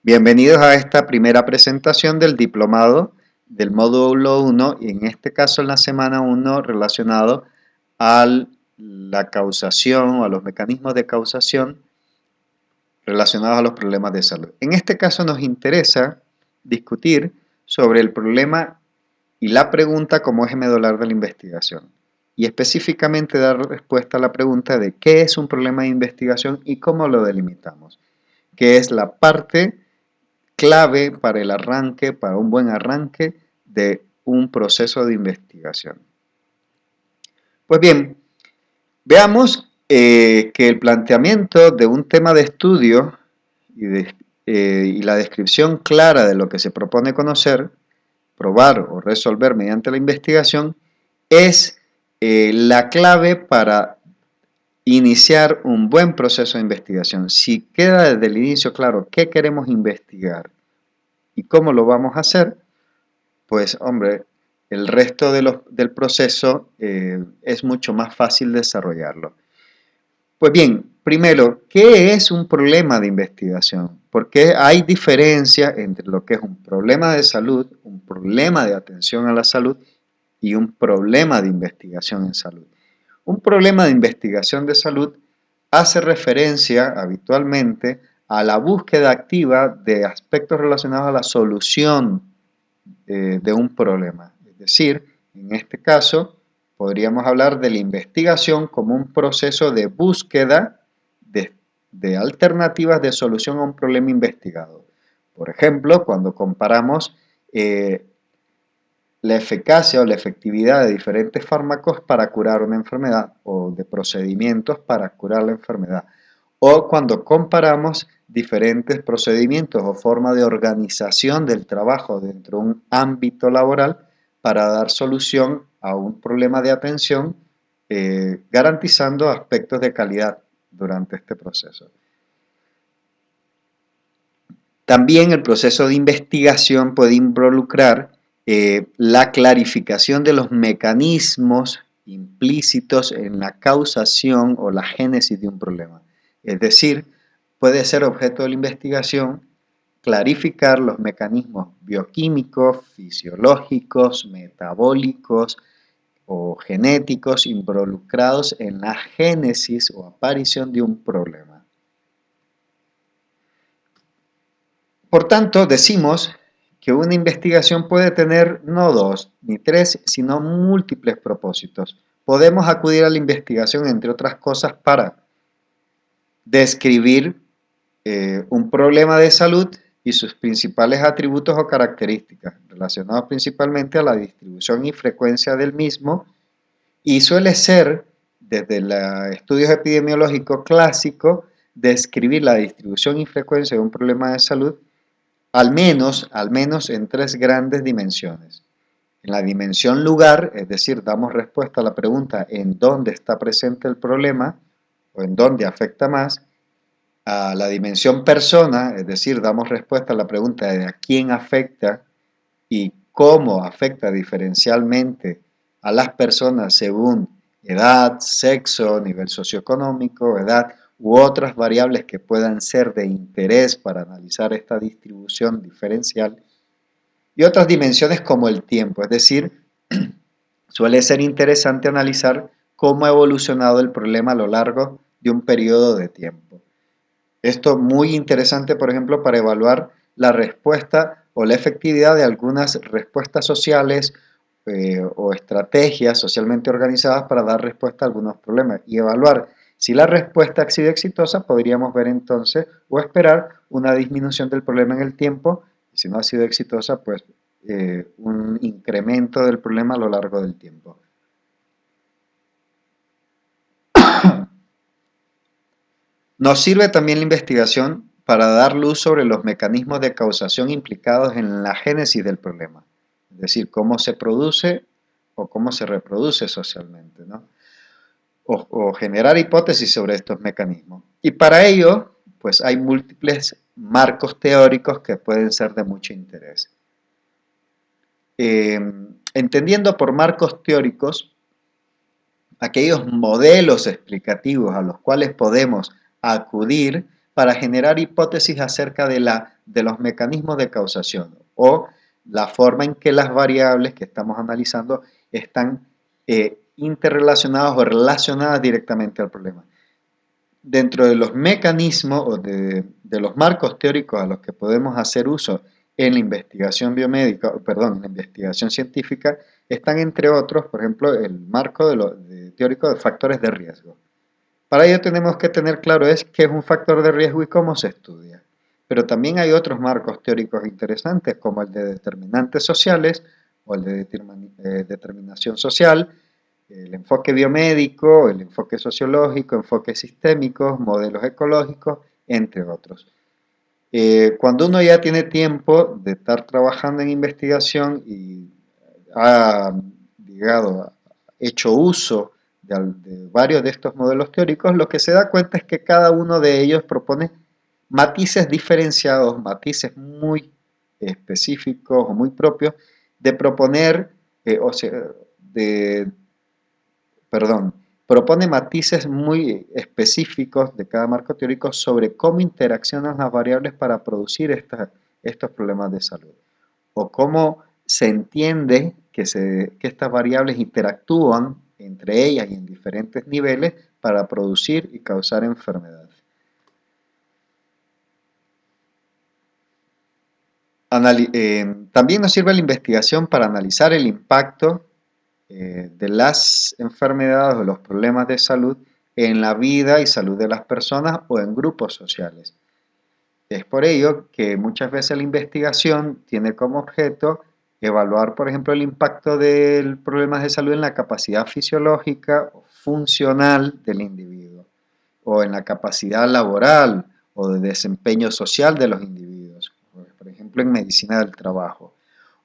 Bienvenidos a esta primera presentación del diplomado del módulo 1 y en este caso en la semana 1 relacionado a la causación o a los mecanismos de causación relacionados a los problemas de salud. En este caso nos interesa discutir sobre el problema y la pregunta como eje medular de la investigación y específicamente dar respuesta a la pregunta de qué es un problema de investigación y cómo lo delimitamos, que es la parte clave para el arranque, para un buen arranque de un proceso de investigación. Pues bien, veamos que el planteamiento de un tema de estudio y la descripción clara de lo que se propone conocer, probar o resolver mediante la investigación es la clave para iniciar un buen proceso de investigación. Si queda desde el inicio claro qué queremos investigar y cómo lo vamos a hacer, pues hombre, el resto del proceso es mucho más fácil desarrollarlo. Pues bien, primero, ¿qué es un problema de investigación? Porque hay diferencia entre lo que es un problema de salud, un problema de atención a la salud y un problema de investigación en salud. Un problema de investigación de salud hace referencia habitualmente a la búsqueda activa de aspectos relacionados a la solución de un problema. Es decir, en este caso, podríamos hablar de la investigación como un proceso de búsqueda de alternativas de solución a un problema investigado. Por ejemplo, cuando comparamos la eficacia o la efectividad de diferentes fármacos para curar una enfermedad o de procedimientos para curar la enfermedad. O cuando comparamos diferentes procedimientos o formas de organización del trabajo dentro de un ámbito laboral para dar solución a un problema de atención, garantizando aspectos de calidad durante este proceso. También el proceso de investigación puede involucrar la clarificación de los mecanismos implícitos en la causación o la génesis de un problema. Es decir, puede ser objeto de la investigación clarificar los mecanismos bioquímicos, fisiológicos, metabólicos o genéticos involucrados en la génesis o aparición de un problema. Por tanto, decimos que una investigación puede tener no dos ni tres, sino múltiples propósitos. Podemos acudir a la investigación, entre otras cosas, para describir un problema de salud y sus principales atributos o características, relacionados principalmente a la distribución y frecuencia del mismo, y suele ser, desde los estudios epidemiológicos clásicos, describir la distribución y frecuencia de un problema de salud al menos en tres grandes dimensiones. En la dimensión lugar, es decir, damos respuesta a la pregunta en dónde está presente el problema o en dónde afecta más. A la dimensión persona, es decir, damos respuesta a la pregunta de a quién afecta y cómo afecta diferencialmente a las personas según edad, sexo, nivel socioeconómico, edad u otras variables que puedan ser de interés para analizar esta distribución diferencial, y otras dimensiones como el tiempo, es decir, suele ser interesante analizar cómo ha evolucionado el problema a lo largo de un periodo de tiempo. Esto es muy interesante, por ejemplo, para evaluar la respuesta o la efectividad de algunas respuestas sociales o estrategias socialmente organizadas para dar respuesta a algunos problemas y evaluar si la respuesta ha sido exitosa, podríamos ver entonces o esperar una disminución del problema en el tiempo, y si no ha sido exitosa, pues un incremento del problema a lo largo del tiempo. Nos sirve también la investigación para dar luz sobre los mecanismos de causación implicados en la génesis del problema, es decir, cómo se produce o cómo se reproduce socialmente, ¿no? O generar hipótesis sobre estos mecanismos. Y para ello, pues hay múltiples marcos teóricos que pueden ser de mucho interés. Entendiendo por marcos teóricos aquellos modelos explicativos a los cuales podemos acudir para generar hipótesis acerca de los mecanismos de causación o la forma en que las variables que estamos analizando están interrelacionadas o relacionadas directamente al problema. Dentro de los mecanismos o de los marcos teóricos a los que podemos hacer uso en la investigación biomédica, perdón, en la investigación científica, están entre otros, por ejemplo, el marco teórico de factores de riesgo. Para ello tenemos que tener claro qué es un factor de riesgo y cómo se estudia. Pero también hay otros marcos teóricos interesantes, como el de determinantes sociales o el de determinación social, el enfoque biomédico, el enfoque sociológico, enfoques sistémicos, modelos ecológicos, entre otros. Cuando uno ya tiene tiempo de estar trabajando en investigación y ha, hecho uso de varios de estos modelos teóricos, lo que se da cuenta es que cada uno de ellos propone matices diferenciados, matices muy específicos o muy propios de proponer, perdón, propone matices muy específicos de cada marco teórico sobre cómo interaccionan las variables para producir estos problemas de salud o cómo se entiende que estas variables interactúan entre ellas y en diferentes niveles para producir y causar enfermedades. También nos sirve la investigación para analizar el impacto de las enfermedades o los problemas de salud en la vida y salud de las personas o en grupos sociales. Es por ello que muchas veces la investigación tiene como objeto evaluar, por ejemplo, el impacto de problemas de salud en la capacidad fisiológica o funcional del individuo, o en la capacidad laboral o de desempeño social de los individuos, por ejemplo, en medicina del trabajo,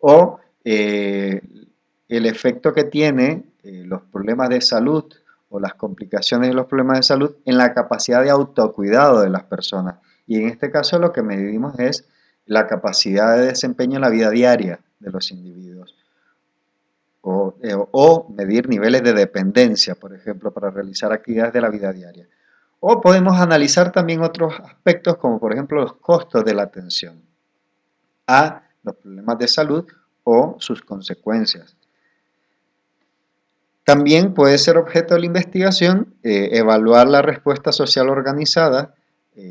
o el efecto que tiene los problemas de salud o las complicaciones de los problemas de salud en la capacidad de autocuidado de las personas. Y en este caso lo que medimos es la capacidad de desempeño en la vida diaria de los individuos. O medir niveles de dependencia, por ejemplo, para realizar actividades de la vida diaria. O podemos analizar también otros aspectos como por ejemplo los costos de la atención a los problemas de salud o sus consecuencias. También puede ser objeto de la investigación evaluar la respuesta social organizada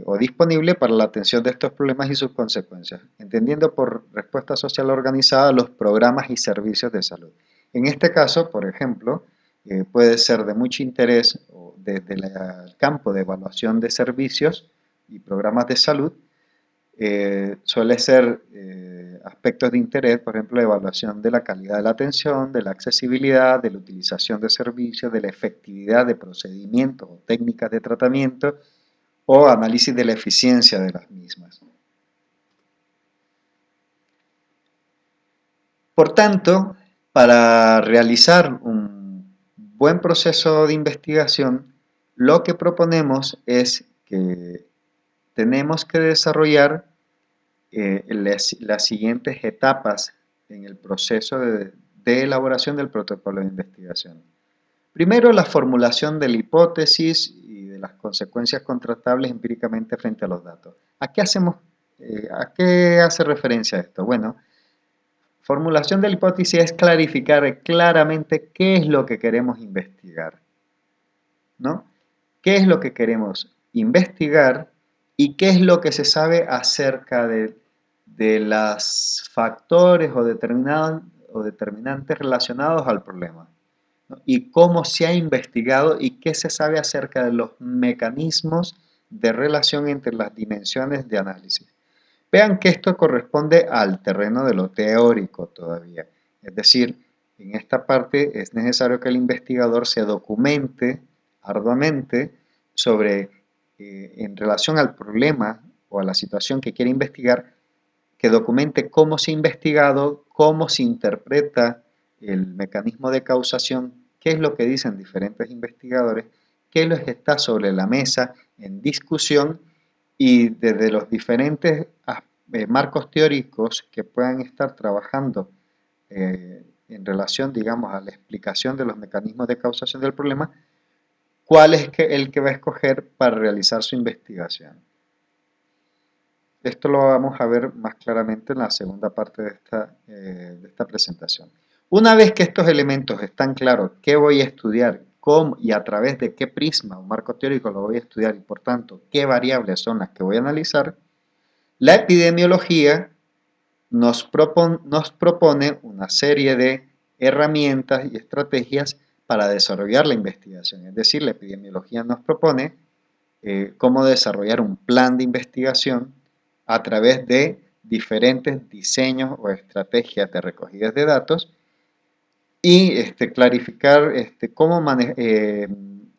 o disponible para la atención de estos problemas y sus consecuencias, entendiendo por respuesta social organizada los programas y servicios de salud. En este caso, por ejemplo, puede ser de mucho interés desde el campo de evaluación de servicios y programas de salud. Suele ser aspectos de interés, por ejemplo, la evaluación de la calidad de la atención, de la accesibilidad, de la utilización de servicios, de la efectividad de procedimientos o técnicas de tratamiento o análisis de la eficiencia de las mismas. Por tanto, para realizar un buen proceso de investigación, lo que proponemos es que tenemos que desarrollar las siguientes etapas en el proceso de elaboración del protocolo de investigación. Primero, la formulación de la hipótesis y de las consecuencias contrastables empíricamente frente a los datos. ¿A qué hace referencia esto? Bueno, formulación de la hipótesis es clarificar claramente qué es lo que queremos investigar, ¿no? ¿Qué es lo que queremos investigar y qué es lo que se sabe acerca de los factores o determinantes relacionados al problema, ¿no? Y cómo se ha investigado y qué se sabe acerca de los mecanismos de relación entre las dimensiones de análisis. Vean que esto corresponde al terreno de lo teórico todavía, es decir, en esta parte es necesario que el investigador se documente arduamente sobre, en relación al problema o a la situación que quiere investigar, que documente cómo se ha investigado, cómo se interpreta el mecanismo de causación, qué es lo que dicen diferentes investigadores, qué es lo que está sobre la mesa en discusión y desde los diferentes marcos teóricos que puedan estar trabajando en relación, digamos, a la explicación de los mecanismos de causación del problema, cuál es el que va a escoger para realizar su investigación. Esto lo vamos a ver más claramente en la segunda parte de esta presentación. Una vez que estos elementos están claros, qué voy a estudiar, cómo y a través de qué prisma o marco teórico lo voy a estudiar y por tanto qué variables son las que voy a analizar, la epidemiología nos propone una serie de herramientas y estrategias para desarrollar la investigación. Es decir, la epidemiología nos propone cómo desarrollar un plan de investigación a través de diferentes diseños o estrategias de recogidas de datos y clarificar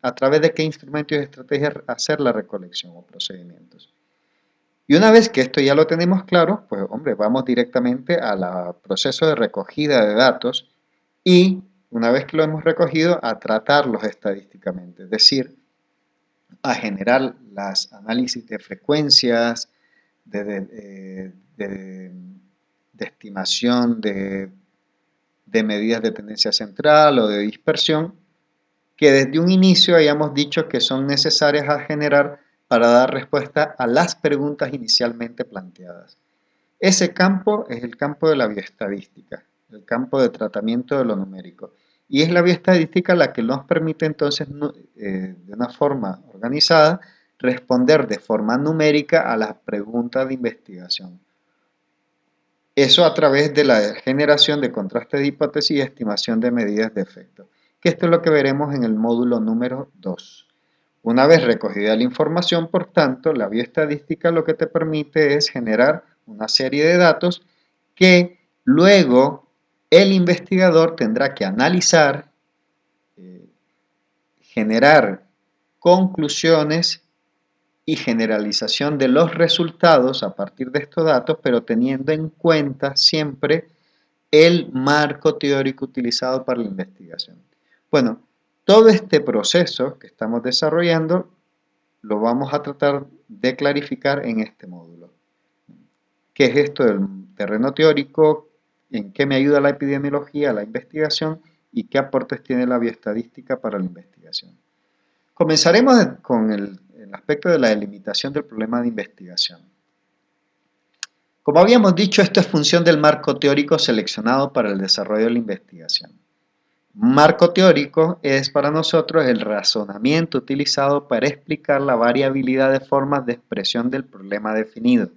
a través de qué instrumentos y estrategias hacer la recolección o procedimientos. Y una vez que esto ya lo tenemos claro, pues hombre, vamos directamente al proceso de recogida de datos y una vez que lo hemos recogido, a tratarlos estadísticamente, es decir, a generar las análisis de frecuencias, de estimación de medidas de tendencia central o de dispersión, que desde un inicio hayamos dicho que son necesarias a generar para dar respuesta a las preguntas inicialmente planteadas. Ese campo es el campo de la bioestadística, el campo de tratamiento de lo numérico. Y es la bioestadística la que nos permite entonces, de una forma organizada, responder de forma numérica a las preguntas de investigación. Eso a través de la generación de contrastes de hipótesis y estimación de medidas de efecto, que esto es lo que veremos en el módulo número 2. Una vez recogida la información, por tanto, la bioestadística lo que te permite es generar una serie de datos que luego el investigador tendrá que analizar, eh, generar conclusiones y generalización de los resultados a partir de estos datos, pero teniendo en cuenta siempre el marco teórico utilizado para la investigación. Bueno, todo este proceso que estamos desarrollando lo vamos a tratar de clarificar en este módulo. ¿Qué es esto del terreno teórico? ¿En qué me ayuda la epidemiología, la investigación? ¿Y qué aportes tiene la bioestadística para la investigación? Comenzaremos con el aspecto de la delimitación del problema de investigación. Como habíamos dicho, esto es función del marco teórico seleccionado para el desarrollo de la investigación. Marco teórico es para nosotros el razonamiento utilizado para explicar la variabilidad de formas de expresión del problema definido,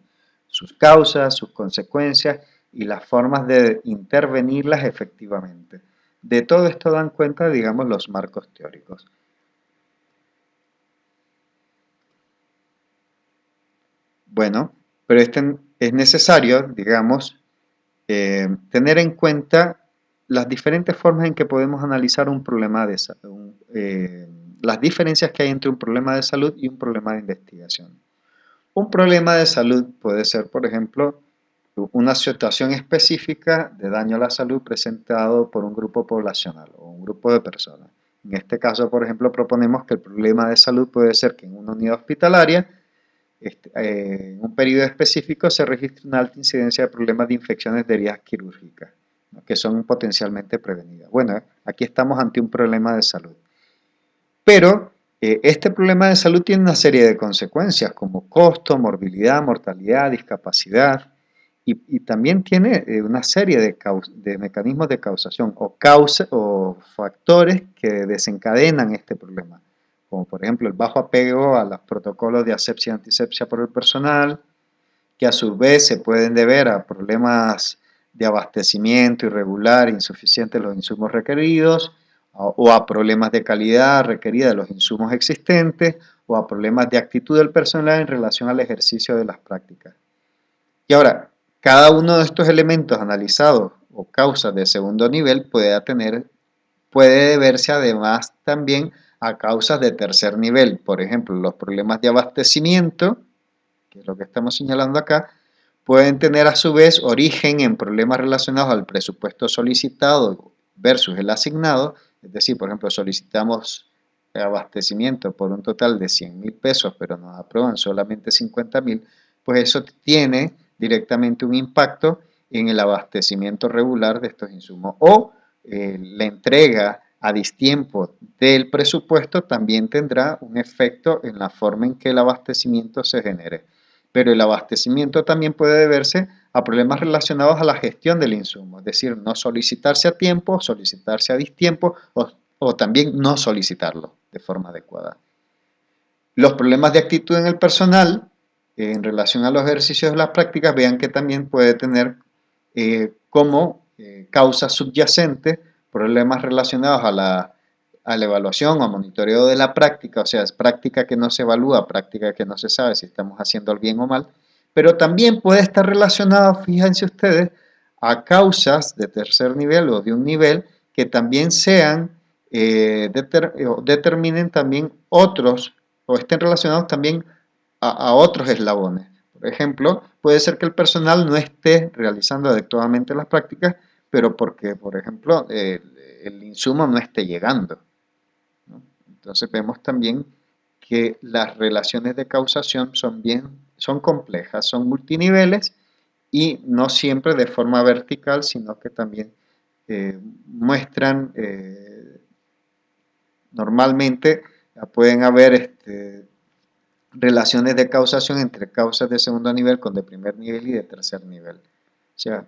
sus causas, sus consecuencias y las formas de intervenirlas efectivamente. De todo esto dan cuenta, digamos, los marcos teóricos. Bueno, pero es necesario, digamos, tener en cuenta las diferentes formas en que podemos analizar un problema de salud, las diferencias que hay entre un problema de salud y un problema de investigación. Un problema de salud puede ser, por ejemplo, una situación específica de daño a la salud presentado por un grupo poblacional o un grupo de personas. En este caso, por ejemplo, proponemos que el problema de salud puede ser que en una unidad hospitalaria en un periodo específico se registra una alta incidencia de problemas de infecciones de heridas quirúrgicas, ¿no?, que son potencialmente prevenidas. Bueno, aquí estamos ante un problema de salud. Pero este problema de salud tiene una serie de consecuencias como costo, morbilidad, mortalidad, discapacidad y también tiene una serie de mecanismos de causación o factores que desencadenan este problema, como por ejemplo el bajo apego a los protocolos de asepsia y antisepsia por el personal, que a su vez se pueden deber a problemas de abastecimiento irregular, insuficientes los insumos requeridos, o a problemas de calidad requerida de los insumos existentes, o a problemas de actitud del personal en relación al ejercicio de las prácticas. Y ahora, cada uno de estos elementos analizados o causas de segundo nivel puede deberse además también a causas de tercer nivel, por ejemplo, los problemas de abastecimiento, que es lo que estamos señalando acá, pueden tener a su vez origen en problemas relacionados al presupuesto solicitado versus el asignado, es decir, por ejemplo, solicitamos abastecimiento por un total de 100.000 pesos, pero nos aprueban solamente 50.000, pues eso tiene directamente un impacto en el abastecimiento regular de estos insumos. O la entrega a distiempo del presupuesto también tendrá un efecto en la forma en que el abastecimiento se genere. pero el abastecimiento también puede deberse a problemas relacionados a la gestión del insumo, es decir, no solicitarse a tiempo, solicitarse a distiempo o también no solicitarlo de forma adecuada. Los problemas de actitud en el personal en relación a los ejercicios de las prácticas, vean que también puede tener como causa subyacente problemas relacionados a la evaluación o monitoreo de la práctica, o sea, es práctica que no se evalúa, práctica que no se sabe si estamos haciendo el bien o mal, pero también puede estar relacionado, fíjense ustedes, a causas de tercer nivel o de un nivel que también sean, determinen también otros o estén relacionados también a otros eslabones. Por ejemplo, puede ser que el personal no esté realizando adecuadamente las prácticas, pero porque, por ejemplo, el insumo no esté llegando, ¿no? Entonces vemos también que las relaciones de causación son complejas, son multiniveles y no siempre de forma vertical, sino que también muestran normalmente pueden haber relaciones de causación entre causas de segundo nivel con de primer nivel y de tercer nivel. O sea,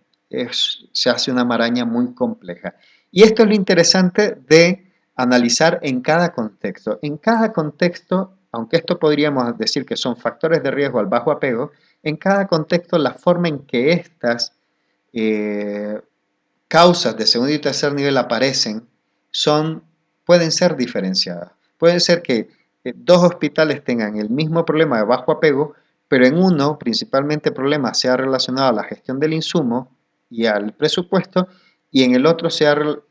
se hace una maraña muy compleja. Y esto es lo interesante de analizar en cada contexto. En cada contexto, aunque esto podríamos decir que son factores de riesgo al bajo apego, en cada contexto la forma en que estas causas de segundo y tercer nivel aparecen pueden ser diferenciadas. Puede ser que dos hospitales tengan el mismo problema de bajo apego, pero en uno principalmente el problema sea relacionado a la gestión del insumo y al presupuesto, y en el otro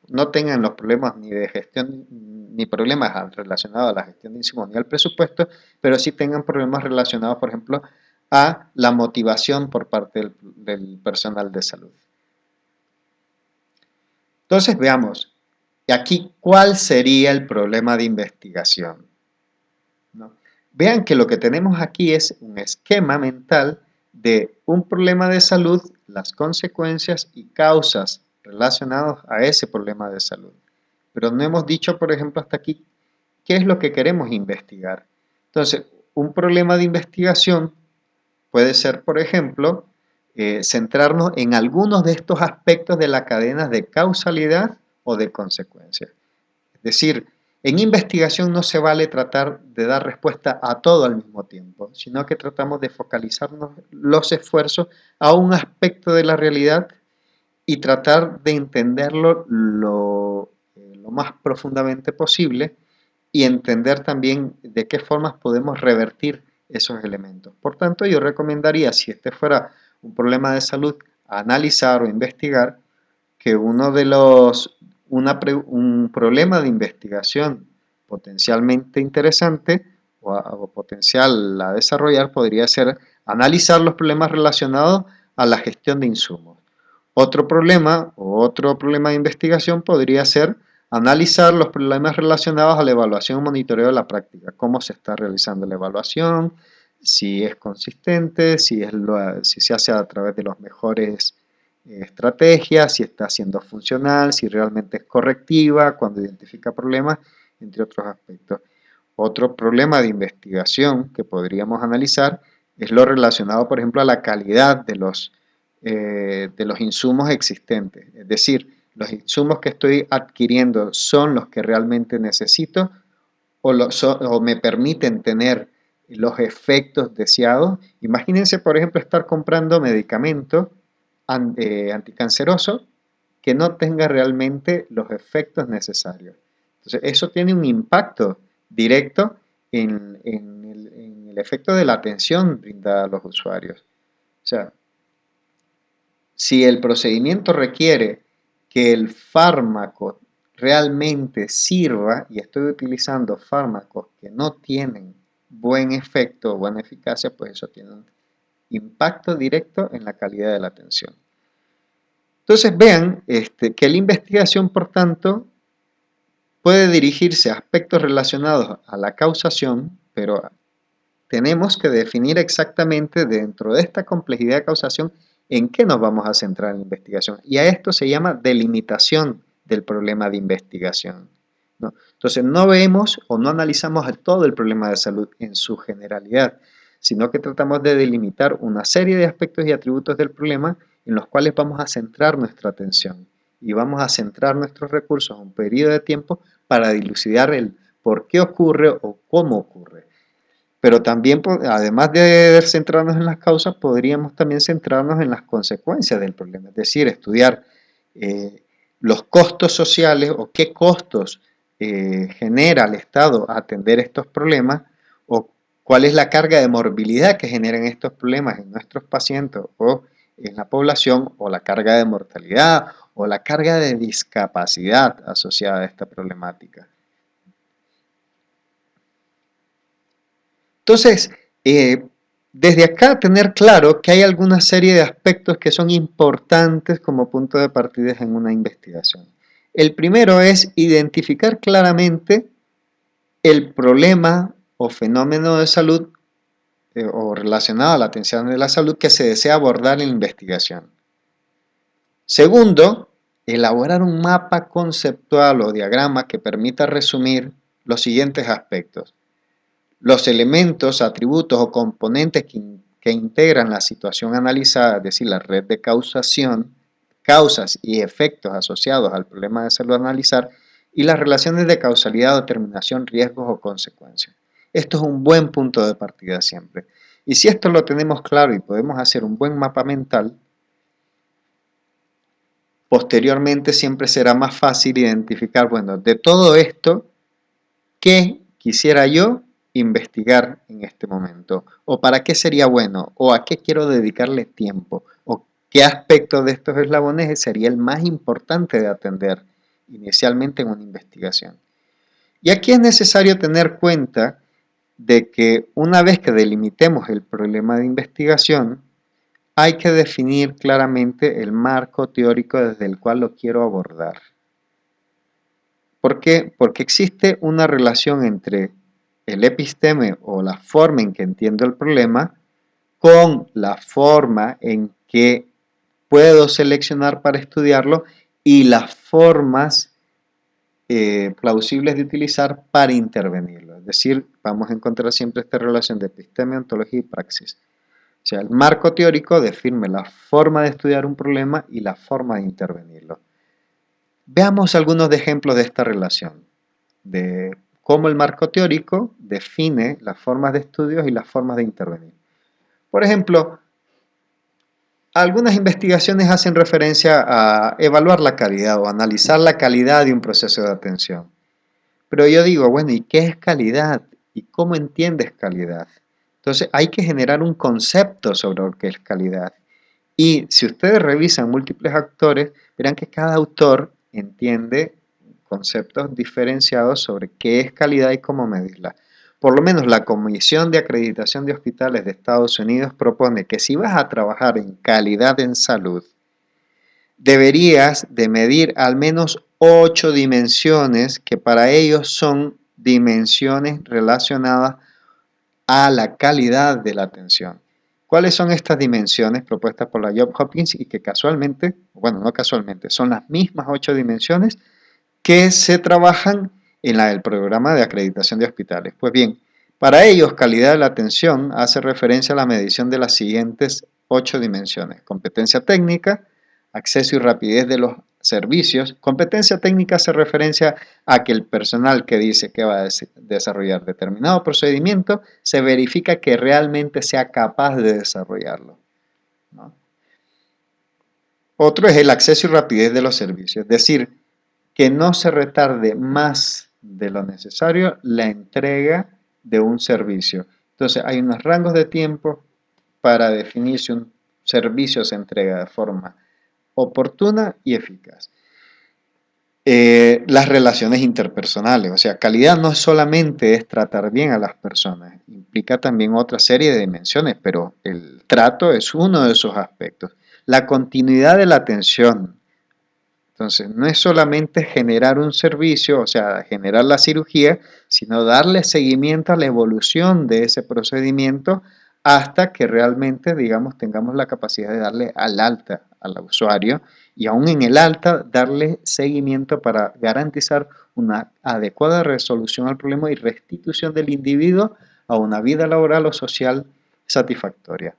no tengan los problemas ni de gestión ni problemas relacionados a la gestión de insumos ni al presupuesto, pero sí tengan problemas relacionados, por ejemplo, a la motivación por parte del personal de salud. Entonces veamos, aquí, ¿cuál sería el problema de investigación? ¿No? Vean que lo que tenemos aquí es un esquema mental de un problema de salud, las consecuencias y causas relacionadas a ese problema de salud. Pero no hemos dicho, por ejemplo, hasta aquí, qué es lo que queremos investigar. Entonces, un problema de investigación puede ser, por ejemplo, centrarnos en algunos de estos aspectos de la cadena de causalidad o de consecuencia. Es decir, en investigación no se vale tratar de dar respuesta a todo al mismo tiempo, sino que tratamos de focalizarnos los esfuerzos a un aspecto de la realidad y tratar de entenderlo lo más profundamente posible y entender también de qué formas podemos revertir esos elementos. Por tanto, yo recomendaría, si este fuera un problema de salud, analizar o investigar que un problema de investigación potencialmente interesante o potencial a desarrollar podría ser analizar los problemas relacionados a la gestión de insumos. Otro problema de investigación podría ser analizar los problemas relacionados a la evaluación o monitoreo de la práctica, cómo se está realizando la evaluación, si es consistente, si se hace a través de los mejores estrategias, si está siendo funcional, si realmente es correctiva, cuando identifica problemas, entre otros aspectos. Otro problema de investigación que podríamos analizar es lo relacionado, por ejemplo, a la calidad de los insumos existentes. Es decir, los insumos que estoy adquiriendo son los que realmente necesito o me permiten tener los efectos deseados. Imagínense, por ejemplo, estar comprando medicamentos anticanceroso que no tenga realmente los efectos necesarios. Entonces, eso tiene un impacto directo en el efecto de la atención brindada a los usuarios. O sea, si el procedimiento requiere que el fármaco realmente sirva y estoy utilizando fármacos que no tienen buen efecto o buena eficacia, pues eso tiene un impacto directo en la calidad de la atención. Entonces vean que la investigación, por tanto, puede dirigirse a aspectos relacionados a la causación, pero tenemos que definir exactamente dentro de esta complejidad de causación en qué nos vamos a centrar en la investigación. Y a esto se llama delimitación del problema de investigación, ¿no? Entonces no vemos o no analizamos todo el problema de salud en su generalidad, sino que tratamos de delimitar una serie de aspectos y atributos del problema en los cuales vamos a centrar nuestra atención y vamos a centrar nuestros recursos a un periodo de tiempo para dilucidar el por qué ocurre o cómo ocurre. Pero también, además de centrarnos en las causas, podríamos también centrarnos en las consecuencias del problema, es decir, estudiar los costos sociales o qué costos genera al Estado atender estos problemas o cuál es la carga de morbilidad que generan estos problemas en nuestros pacientes o en la población, o la carga de mortalidad o la carga de discapacidad asociada a esta problemática. Entonces, desde acá tener claro que hay alguna serie de aspectos que son importantes como punto de partida en una investigación. El primero es identificar claramente el problema o fenómeno de salud o relacionado a la atención de la salud que se desea abordar en la investigación. Segundo, elaborar un mapa conceptual o diagrama que permita resumir los siguientes aspectos: los elementos, atributos o componentes que integran la situación analizada, es decir, la red de causación, causas y efectos asociados al problema de salud a analizar, y las relaciones de causalidad, determinación, riesgos o consecuencias. Esto es un buen punto de partida siempre. Y si esto lo tenemos claro y podemos hacer un buen mapa mental, posteriormente siempre será más fácil identificar, bueno, de todo esto, ¿qué quisiera yo investigar en este momento? ¿O para qué sería bueno? ¿O a qué quiero dedicarle tiempo? ¿O qué aspecto de estos eslabones sería el más importante de atender inicialmente en una investigación? Y aquí es necesario tener cuenta de que una vez que delimitemos el problema de investigación, hay que definir claramente el marco teórico desde el cual lo quiero abordar. ¿Por qué? Porque existe una relación entre el episteme o la forma en que entiendo el problema con la forma en que puedo seleccionar para estudiarlo y las formas plausibles de utilizar para intervenirlo. Es decir, vamos a encontrar siempre esta relación de episteme, ontología y praxis. O sea, el marco teórico define la forma de estudiar un problema y la forma de intervenirlo. Veamos algunos ejemplos de esta relación, de cómo el marco teórico define las formas de estudios y las formas de intervenir. Por ejemplo, algunas investigaciones hacen referencia a evaluar la calidad o analizar la calidad de un proceso de atención. Pero yo digo, bueno, ¿y qué es calidad? ¿Y cómo entiendes calidad? Entonces hay que generar un concepto sobre lo que es calidad. Y si ustedes revisan múltiples autores, verán que cada autor entiende conceptos diferenciados sobre qué es calidad y cómo medirla. Por lo menos la Comisión de Acreditación de Hospitales de Estados Unidos propone que si vas a trabajar en calidad en salud, deberías de medir al menos 8 dimensiones que para ellos son dimensiones relacionadas a la calidad de la atención. ¿Cuáles son estas dimensiones propuestas por la Johns Hopkins y que casualmente, bueno, no casualmente, son las mismas 8 dimensiones que se trabajan en la del programa de acreditación de hospitales? Pues bien, para ellos, calidad de la atención hace referencia a la medición de las siguientes 8 dimensiones: competencia técnica, acceso y rapidez de los servicios. Competencia técnica hace referencia a que el personal que dice que va a desarrollar determinado procedimiento se verifica que realmente sea capaz de desarrollarlo, ¿no? Otro es el acceso y rapidez de los servicios, es decir, que no se retarde más de lo necesario la entrega de un servicio. Entonces hay unos rangos de tiempo para definir si un servicio se entrega de forma oportuna y eficaz. Las relaciones interpersonales, o sea, calidad no solamente es tratar bien a las personas, implica también otra serie de dimensiones, pero el trato es uno de esos aspectos. La continuidad de la atención, entonces no es solamente generar un servicio, o sea, generar la cirugía, sino darle seguimiento a la evolución de ese procedimiento hasta que realmente, digamos, tengamos la capacidad de darle al alta al usuario y aún en el alta darle seguimiento para garantizar una adecuada resolución al problema y restitución del individuo a una vida laboral o social satisfactoria.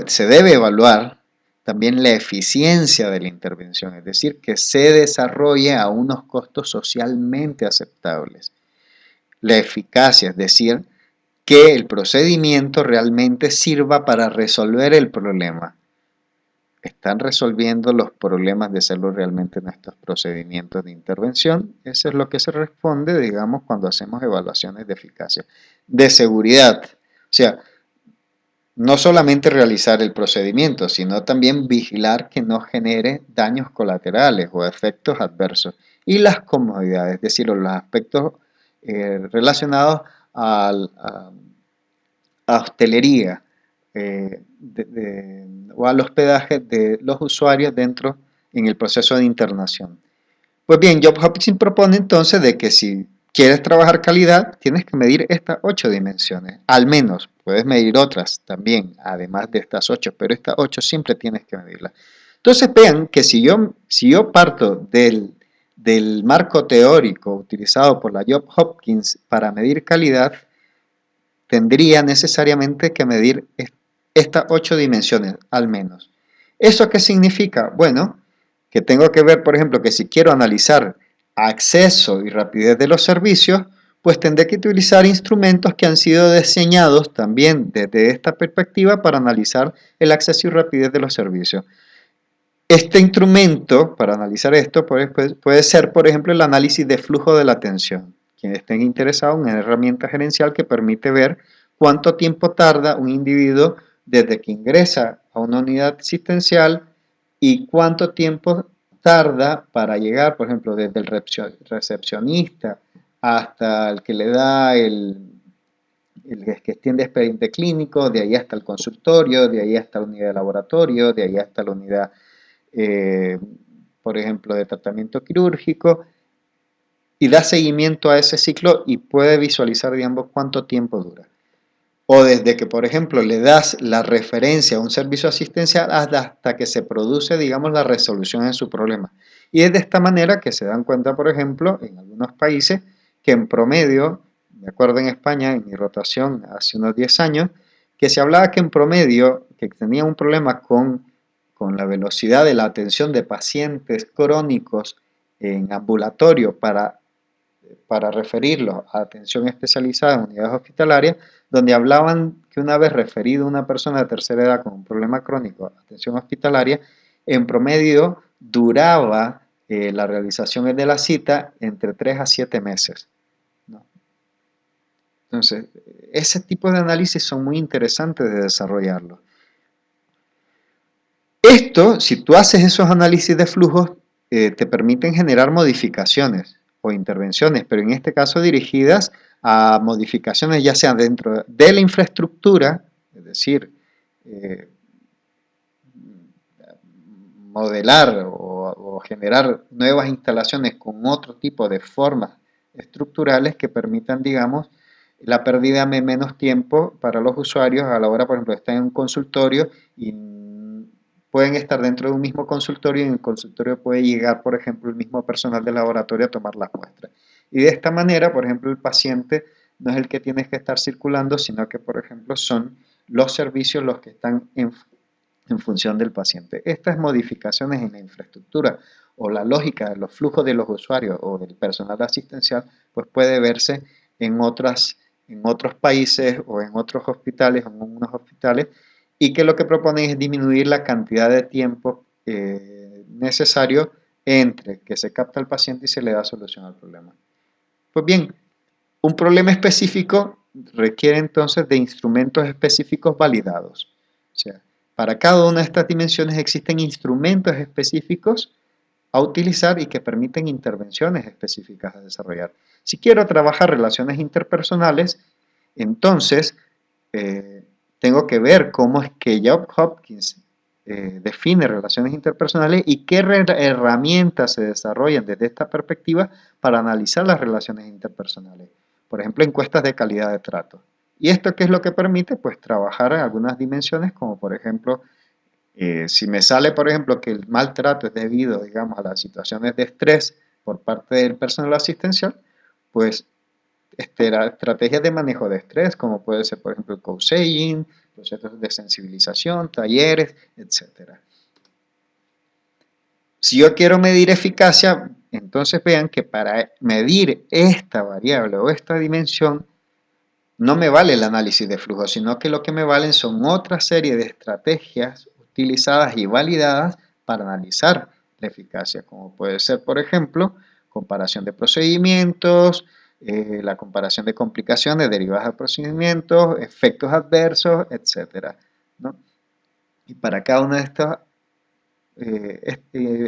Se debe evaluar también la eficiencia de la intervención, es decir, que se desarrolle a unos costos socialmente aceptables. La eficacia, es decir, que el procedimiento realmente sirva para resolver el problema. ¿Están resolviendo los problemas de salud realmente nuestros procedimientos de intervención? Eso es lo que se responde, digamos, cuando hacemos evaluaciones de eficacia. De seguridad, o sea, no solamente realizar el procedimiento, sino también vigilar que no genere daños colaterales o efectos adversos. Y las comodidades, es decir, los aspectos relacionados a hostelería o al hospedaje de los usuarios dentro en el proceso de internación. Pues bien, Job Hopkins propone entonces de que si quieres trabajar calidad, tienes que medir estas 8 dimensiones. Al menos, puedes medir otras también, además de estas 8, pero estas 8 siempre tienes que medirlas. Entonces vean que si yo parto del marco teórico utilizado por la Job Hopkins para medir calidad, tendría necesariamente que medir estas 8 dimensiones, al menos. ¿Eso qué significa? Bueno, que tengo que ver, por ejemplo, que si quiero analizar acceso y rapidez de los servicios, pues tendré que utilizar instrumentos que han sido diseñados también desde esta perspectiva para analizar el acceso y rapidez de los servicios. Este instrumento para analizar esto puede ser, por ejemplo, el análisis de flujo de la atención. Quienes estén interesados en una herramienta gerencial que permite ver cuánto tiempo tarda un individuo desde que ingresa a una unidad asistencial y cuánto tiempo tarda para llegar, por ejemplo, desde el recepcionista hasta el que le da el que extiende expediente clínico, de ahí hasta el consultorio, de ahí hasta la unidad de laboratorio, de ahí hasta la unidad eh, por ejemplo, de tratamiento quirúrgico, y da seguimiento a ese ciclo y puede visualizar, digamos, cuánto tiempo dura. O desde que, por ejemplo, le das la referencia a un servicio asistencial hasta que se produce, digamos, la resolución de su problema. Y es de esta manera que se dan cuenta, por ejemplo, en algunos países, que en promedio, me acuerdo en España, en mi rotación hace unos 10 años, que se hablaba que en promedio, que tenía un problema con la velocidad de la atención de pacientes crónicos en ambulatorio para referirlos a atención especializada en unidades hospitalarias, donde hablaban que una vez referido una persona de tercera edad con un problema crónico a atención hospitalaria, en promedio duraba la realización de la cita entre 3 a 7 meses. ¿No? Entonces, ese tipo de análisis son muy interesantes de desarrollarlo. Esto, si tú haces esos análisis de flujos, te permiten generar modificaciones o intervenciones, pero en este caso dirigidas a modificaciones ya sea dentro de la infraestructura, es decir, eh, modelar o generar nuevas instalaciones con otro tipo de formas estructurales que permitan, digamos, la pérdida de menos tiempo para los usuarios a la hora, por ejemplo, de estar en un consultorio y pueden estar dentro de un mismo consultorio y en el consultorio puede llegar, por ejemplo, el mismo personal del laboratorio a tomar las muestras. Y de esta manera, por ejemplo, el paciente no es el que tiene que estar circulando, sino que, por ejemplo, son los servicios los que están en función del paciente. Estas modificaciones en la infraestructura o la lógica de los flujos de los usuarios o del personal asistencial, pues puede verse en otros países o en otros hospitales o en unos hospitales y que lo que proponen es disminuir la cantidad de tiempo necesario entre que se capta al paciente y se le da solución al problema. Pues bien, un problema específico requiere entonces de instrumentos específicos validados. O sea, para cada una de estas dimensiones existen instrumentos específicos a utilizar y que permiten intervenciones específicas a desarrollar. Si quiero trabajar relaciones interpersonales, entonces tengo que ver cómo es que Job Hopkins define relaciones interpersonales y qué herramientas se desarrollan desde esta perspectiva para analizar las relaciones interpersonales. Por ejemplo, encuestas de calidad de trato. ¿Y esto qué es lo que permite? Pues trabajar en algunas dimensiones, como por ejemplo, si me sale, por ejemplo, que el maltrato es debido, digamos, a las situaciones de estrés por parte del personal asistencial, pues estrategias de manejo de estrés, como puede ser, por ejemplo, el coaching, procesos de sensibilización, talleres, etcétera. Si yo quiero medir eficacia, entonces vean que para medir esta variable o esta dimensión, no me vale el análisis de flujo, sino que lo que me valen son otra serie de estrategias utilizadas y validadas para analizar la eficacia, como puede ser, por ejemplo, comparación de procedimientos, la comparación de complicaciones derivadas de procedimientos, efectos adversos, etcétera, ¿no? Y para cada una de estas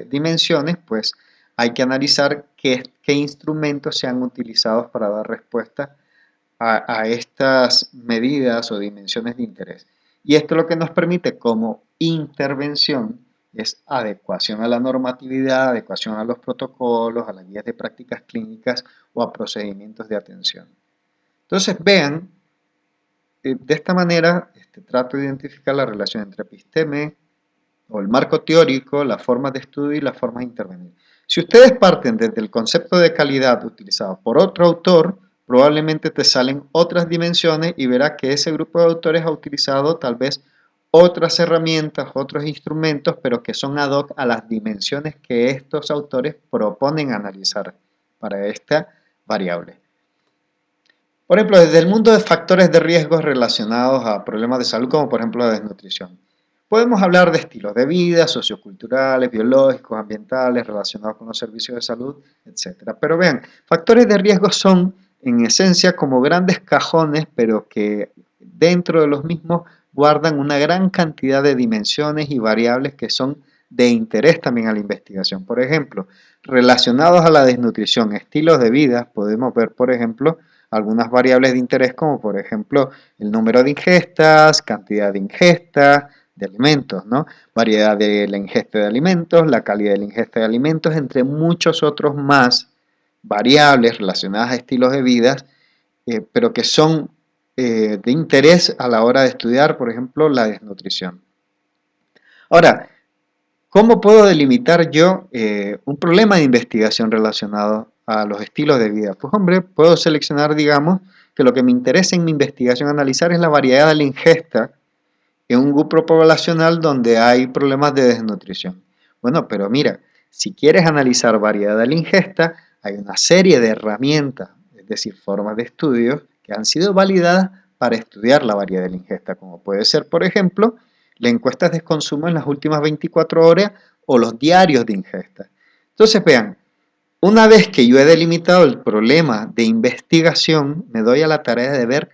dimensiones, pues hay que analizar qué instrumentos se han utilizado para dar respuesta a estas medidas o dimensiones de interés. Y esto lo que nos permite como intervención es adecuación a la normatividad, adecuación a los protocolos, a las guías de prácticas clínicas o a procedimientos de atención. Entonces vean, de esta manera trato de identificar la relación entre episteme o el marco teórico, las formas de estudio y las formas de intervenir. Si ustedes parten desde el concepto de calidad utilizado por otro autor, probablemente te salen otras dimensiones y verás que ese grupo de autores ha utilizado tal vez otras herramientas, otros instrumentos, pero que son ad hoc a las dimensiones que estos autores proponen analizar para esta variable. Por ejemplo, desde el mundo de factores de riesgo relacionados a problemas de salud, como por ejemplo la desnutrición. Podemos hablar de estilos de vida, socioculturales, biológicos, ambientales, relacionados con los servicios de salud, etc. Pero vean, factores de riesgo son en esencia como grandes cajones, pero que dentro de los mismos guardan una gran cantidad de dimensiones y variables que son de interés también a la investigación. Por ejemplo, relacionados a la desnutrición, estilos de vida, podemos ver, por ejemplo, algunas variables de interés como por ejemplo el número de ingestas, cantidad de ingestas, de alimentos, ¿no? Variedad de la ingesta de alimentos, la calidad de la ingesta de alimentos, entre muchos otros más variables relacionadas a estilos de vida, pero que son de interés a la hora de estudiar, por ejemplo, la desnutrición. Ahora, ¿cómo puedo delimitar yo un problema de investigación relacionado a los estilos de vida? Pues hombre, puedo seleccionar, digamos, que lo que me interesa en mi investigación analizar es la variedad de la ingesta en un grupo poblacional donde hay problemas de desnutrición. Bueno, pero mira, si quieres analizar variedad de la ingesta, hay una serie de herramientas, es decir, formas de estudios que han sido validadas para estudiar la variedad de la ingesta, como puede ser, por ejemplo, las encuestas de consumo en las últimas 24 horas o los diarios de ingesta. Entonces, vean, una vez que yo he delimitado el problema de investigación, me doy a la tarea de ver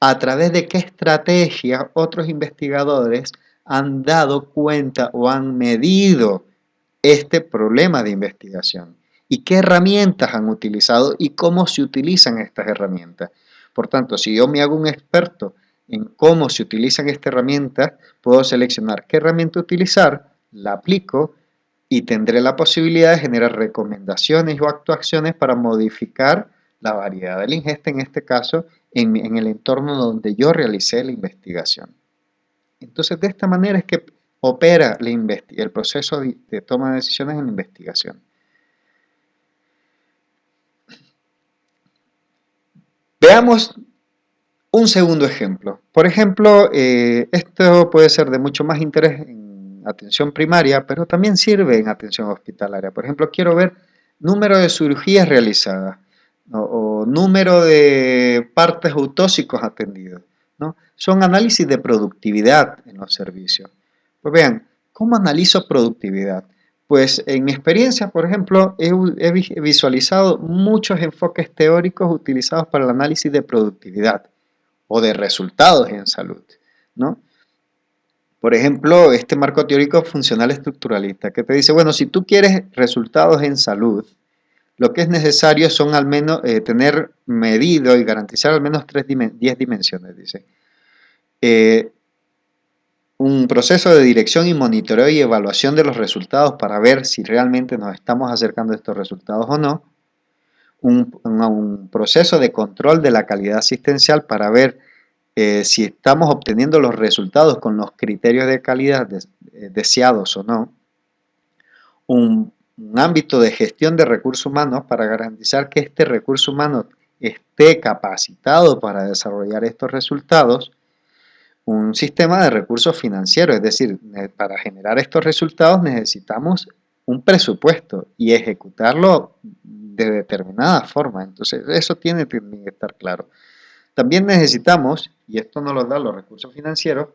a través de qué estrategia otros investigadores han dado cuenta o han medido este problema de investigación y qué herramientas han utilizado y cómo se utilizan estas herramientas. Por tanto, si yo me hago un experto en cómo se utilizan estas herramientas, puedo seleccionar qué herramienta utilizar, la aplico y tendré la posibilidad de generar recomendaciones o actuaciones para modificar la variedad de la ingesta, en este caso, en el entorno donde yo realicé la investigación. Entonces, de esta manera es que opera el proceso de toma de decisiones en la investigación. Veamos un segundo ejemplo. Por ejemplo, esto puede ser de mucho más interés en atención primaria, pero también sirve en atención hospitalaria. Por ejemplo, quiero ver número de cirugías realizadas, ¿no? O número de partes autóxicos atendidos, ¿no? Son análisis de productividad en los servicios. Pues vean, ¿cómo analizo productividad? Pues en mi experiencia, por ejemplo, he visualizado muchos enfoques teóricos utilizados para el análisis de productividad o de resultados en salud, ¿no? Por ejemplo, este marco teórico funcional estructuralista que te dice, bueno, si tú quieres resultados en salud, lo que es necesario son al menos tener medido y garantizar al menos 10 dimensiones, dice. Un proceso de dirección y monitoreo y evaluación de los resultados para ver si realmente nos estamos acercando a estos resultados o no. Un proceso de control de la calidad asistencial para ver si estamos obteniendo los resultados con los criterios de calidad deseados o no. Un ámbito de gestión de recursos humanos para garantizar que este recurso humano esté capacitado para desarrollar estos resultados, un sistema de recursos financieros, es decir, para generar estos resultados necesitamos un presupuesto y ejecutarlo de determinada forma. Entonces, eso tiene que estar claro. También necesitamos, y esto nos lo dan los recursos financieros,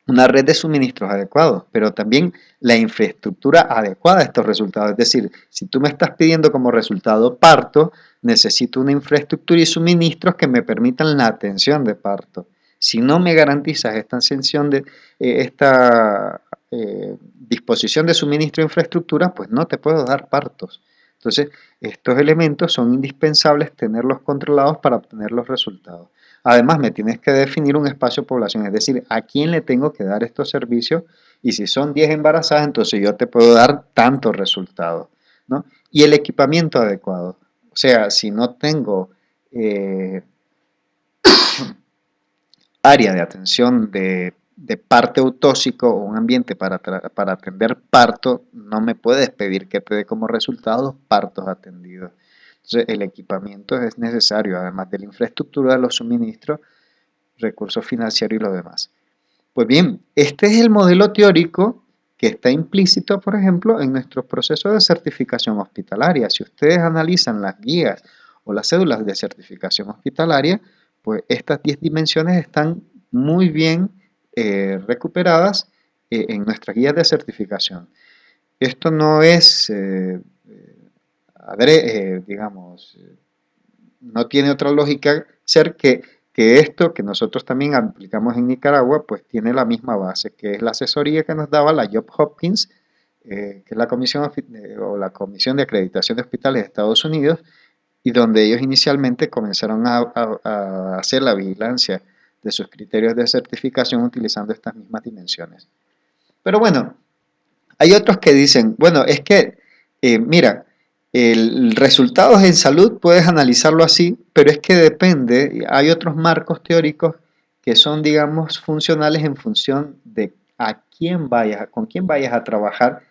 una red de suministros adecuados, pero también la infraestructura adecuada a estos resultados. Es decir, si tú me estás pidiendo como resultado parto, necesito una infraestructura y suministros que me permitan la atención de parto. Si no me garantizas esta ascensión de esta disposición de suministro e infraestructura, pues no te puedo dar partos. Entonces, estos elementos son indispensables tenerlos controlados para obtener los resultados. Además, me tienes que definir un espacio de población, es decir, a quién le tengo que dar estos servicios y si son 10 embarazadas, entonces yo te puedo dar tantos resultados, ¿no? Y el equipamiento adecuado. O sea, si no tengo área de atención de parte autóxico o un ambiente para atender parto, no me puedes pedir que te dé como resultado partos atendidos. Entonces, el equipamiento es necesario, además de la infraestructura, los suministros, recursos financieros y lo demás. Pues bien, este es el modelo teórico que está implícito, por ejemplo, en nuestros procesos de certificación hospitalaria. Si ustedes analizan las guías o las cédulas de certificación hospitalaria, pues estas 10 dimensiones están muy bien recuperadas en nuestras guías de certificación. Esto no es, digamos, no tiene otra lógica ser que esto que nosotros también aplicamos en Nicaragua, pues tiene la misma base, que es la asesoría que nos daba la Johns Hopkins, que es la comisión o la Comisión de Acreditación de Hospitales de Estados Unidos, y donde ellos inicialmente comenzaron a hacer la vigilancia de sus criterios de certificación utilizando estas mismas dimensiones. Pero bueno, hay otros que dicen, bueno, es que, mira, el resultados en salud puedes analizarlo así, pero es que depende, hay otros marcos teóricos que son, digamos, funcionales en función de con quién vayas a trabajar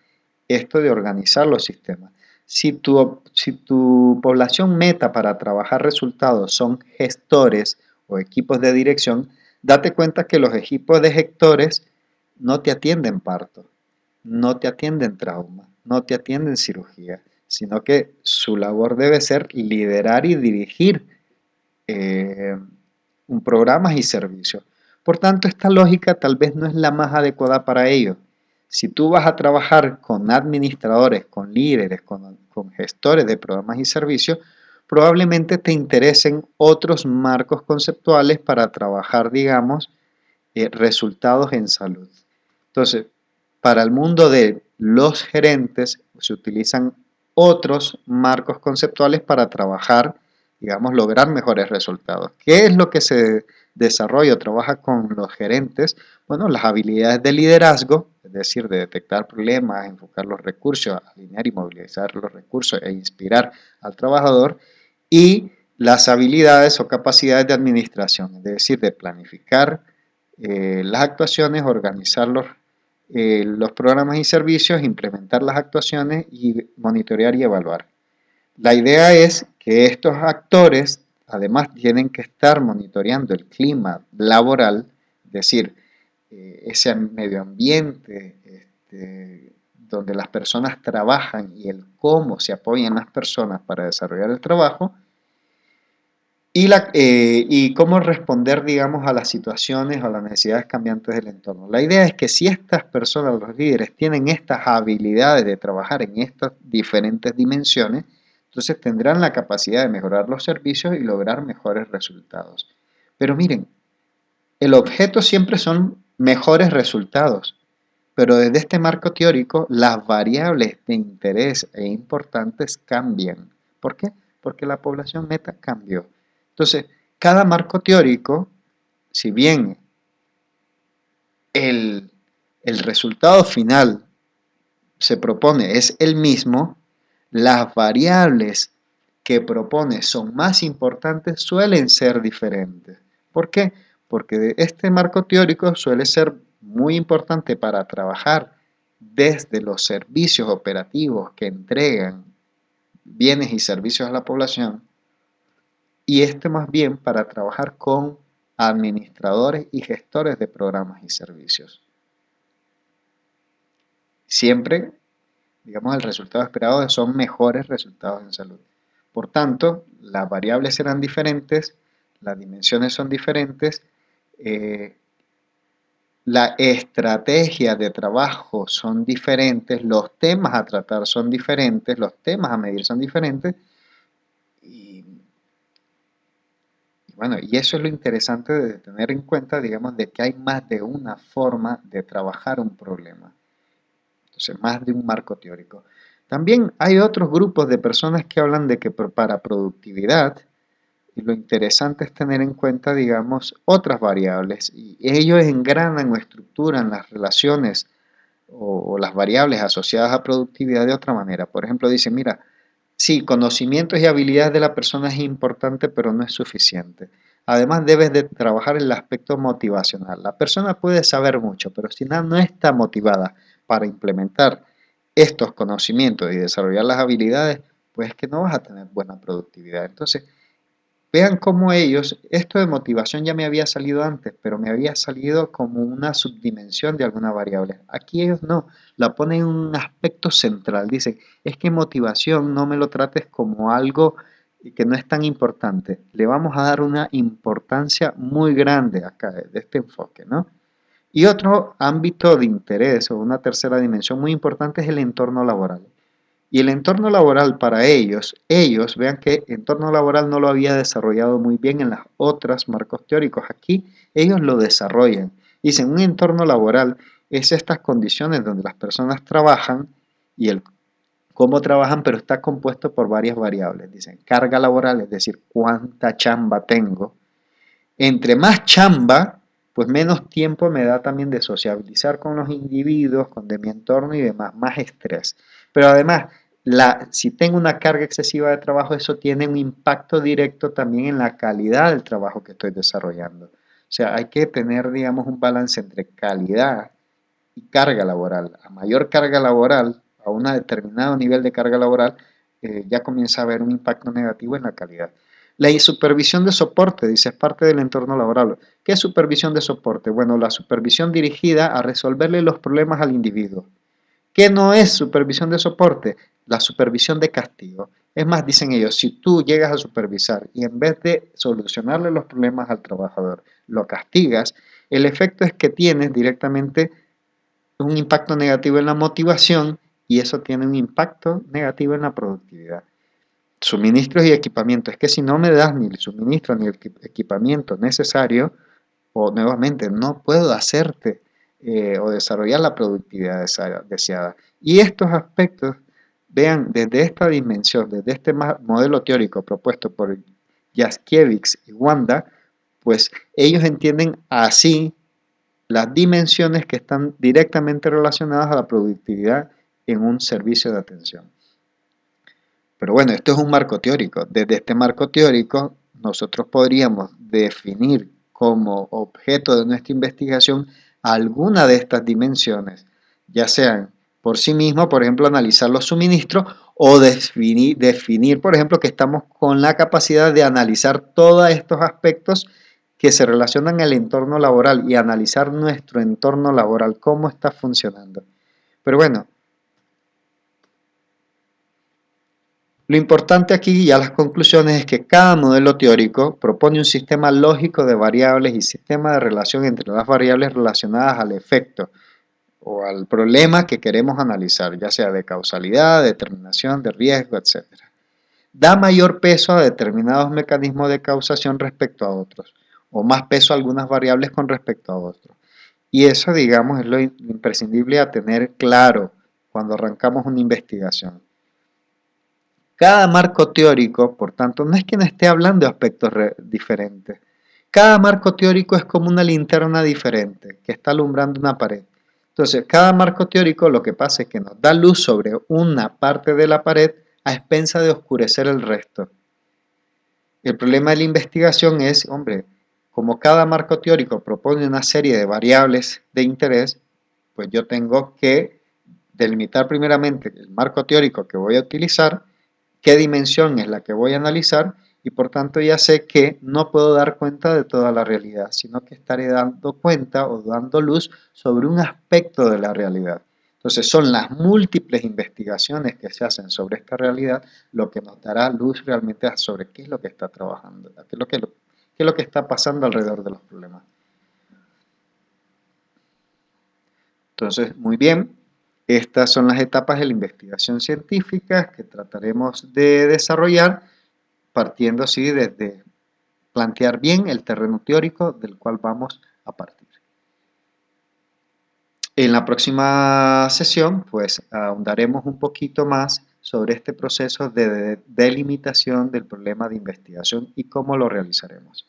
esto de organizar los sistemas. Si tu población meta para trabajar resultados son gestores o equipos de dirección, date cuenta que los equipos de gestores no te atienden parto, no te atienden trauma, no te atienden cirugía, sino que su labor debe ser liderar y dirigir eh, un programas y servicios. Por tanto, esta lógica tal vez no es la más adecuada para ello. Si tú vas a trabajar con administradores, con líderes, con gestores de programas y servicios, probablemente te interesen otros marcos conceptuales para trabajar, digamos, resultados en salud. Entonces, para el mundo de los gerentes se utilizan otros marcos conceptuales para trabajar, digamos, lograr mejores resultados. ¿Qué es lo que se desarrolla o trabaja con los gerentes? Bueno, las habilidades de liderazgo, es decir, de detectar problemas, enfocar los recursos, alinear y movilizar los recursos e inspirar al trabajador, y las habilidades o capacidades de administración, es decir, de planificar las actuaciones, organizar los programas y servicios, implementar las actuaciones y monitorear y evaluar. La idea es que estos actores además tienen que estar monitoreando el clima laboral, es decir, ese medio ambiente donde las personas trabajan y el cómo se apoyan las personas para desarrollar el trabajo, y cómo responder, digamos, a las situaciones o a las necesidades cambiantes del entorno. La idea es que si estas personas, los líderes, tienen estas habilidades de trabajar en estas diferentes dimensiones, entonces tendrán la capacidad de mejorar los servicios y lograr mejores resultados. Pero miren, el objeto siempre son mejores resultados, pero desde este marco teórico las variables de interés e importantes cambian. ¿Por qué? Porque la población meta cambió. Entonces, cada marco teórico, si bien el, el resultado final se propone es el mismo, las variables que propone son más importantes suelen ser diferentes. ¿Por qué? Porque este marco teórico suele ser muy importante para trabajar desde los servicios operativos que entregan bienes y servicios a la población, y esto más bien para trabajar con administradores y gestores de programas y servicios. Siempre, digamos, el resultado esperado son mejores resultados en salud. Por tanto, las variables serán diferentes, las dimensiones son diferentes, la estrategia de trabajo son diferentes, los temas a tratar son diferentes, los temas a medir son diferentes, y bueno, y eso es lo interesante de tener en cuenta, digamos, de que hay más de una forma de trabajar un problema. Entonces, más de un marco teórico. También hay otros grupos de personas que hablan de que para productividad, y lo interesante es tener en cuenta, digamos, otras variables, y ellos engranan o estructuran las relaciones o las variables asociadas a productividad de otra manera. Por ejemplo, dicen, mira, sí, conocimientos y habilidades de la persona es importante, pero no es suficiente. Además, debes de trabajar el aspecto motivacional. La persona puede saber mucho, pero si no está motivada para implementar estos conocimientos y desarrollar las habilidades, pues es que no vas a tener buena productividad. Entonces, vean cómo ellos, esto de motivación ya me había salido antes, pero me había salido como una subdimensión de alguna variable. Aquí ellos no, la ponen en un aspecto central. Dicen, es que motivación no me lo trates como algo que no es tan importante. Le vamos a dar una importancia muy grande acá de este enfoque, ¿no? Y otro ámbito de interés o una tercera dimensión muy importante es el entorno laboral. Y el entorno laboral para ellos, vean que el entorno laboral no lo había desarrollado muy bien en las otras marcos teóricos. Aquí ellos lo desarrollan. Dicen, un entorno laboral es estas condiciones donde las personas trabajan y el cómo trabajan, pero está compuesto por varias variables. Dicen, carga laboral, es decir, cuánta chamba tengo. Entre más chamba, pues menos tiempo me da también de sociabilizar con los individuos, con de mi entorno y demás, más estrés. Pero además, si tengo una carga excesiva de trabajo, eso tiene un impacto directo también en la calidad del trabajo que estoy desarrollando. O sea, hay que tener, digamos, un balance entre calidad y carga laboral. A mayor carga laboral, a un determinado nivel de carga laboral, ya comienza a haber un impacto negativo en la calidad. La supervisión de soporte, dice, es parte del entorno laboral. ¿Qué es supervisión de soporte? Bueno, la supervisión dirigida a resolverle los problemas al individuo. ¿Qué no es supervisión de soporte? La supervisión de castigo. Es más, dicen ellos, si tú llegas a supervisar y en vez de solucionarle los problemas al trabajador, lo castigas, el efecto es que tienes directamente un impacto negativo en la motivación y eso tiene un impacto negativo en la productividad. Suministros y equipamiento. Es que si no me das ni el suministro ni el equipamiento necesario, o nuevamente no puedo hacerte o desarrollar la productividad deseada. Y estos aspectos, vean, desde esta dimensión, desde este modelo teórico propuesto por Jaskiewicz y Wanda, pues ellos entienden así las dimensiones que están directamente relacionadas a la productividad en un servicio de atención. Pero bueno, esto es un marco teórico. Desde este marco teórico, nosotros podríamos definir como objeto de nuestra investigación alguna de estas dimensiones, ya sean por sí mismo, por ejemplo, analizar los suministros o definir, por ejemplo, que estamos con la capacidad de analizar todos estos aspectos que se relacionan al entorno laboral y analizar nuestro entorno laboral, cómo está funcionando. Pero bueno, lo importante aquí, ya las conclusiones, es que cada modelo teórico propone un sistema lógico de variables y sistema de relación entre las variables relacionadas al efecto o al problema que queremos analizar, ya sea de causalidad, determinación de riesgo, etc. Da mayor peso a determinados mecanismos de causación respecto a otros, o más peso a algunas variables con respecto a otros. Y eso, digamos, es lo imprescindible a tener claro cuando arrancamos una investigación. Cada marco teórico, por tanto, no es que no esté hablando de aspectos diferentes. Cada marco teórico es como una linterna diferente que está alumbrando una pared. Entonces, cada marco teórico lo que pasa es que nos da luz sobre una parte de la pared a expensa de oscurecer el resto. El problema de la investigación es, hombre, como cada marco teórico propone una serie de variables de interés, pues yo tengo que delimitar primeramente el marco teórico que voy a utilizar, qué dimensión es la que voy a analizar y por tanto ya sé que no puedo dar cuenta de toda la realidad, sino que estaré dando cuenta o dando luz sobre un aspecto de la realidad. Entonces son las múltiples investigaciones que se hacen sobre esta realidad lo que nos dará luz realmente sobre qué es lo que está trabajando, qué es lo que está pasando alrededor de los problemas. Entonces, muy bien, estas son las etapas de la investigación científica que trataremos de desarrollar partiendo así desde plantear bien el terreno teórico del cual vamos a partir. En la próxima sesión, pues ahondaremos un poquito más sobre este proceso de delimitación del problema de investigación y cómo lo realizaremos.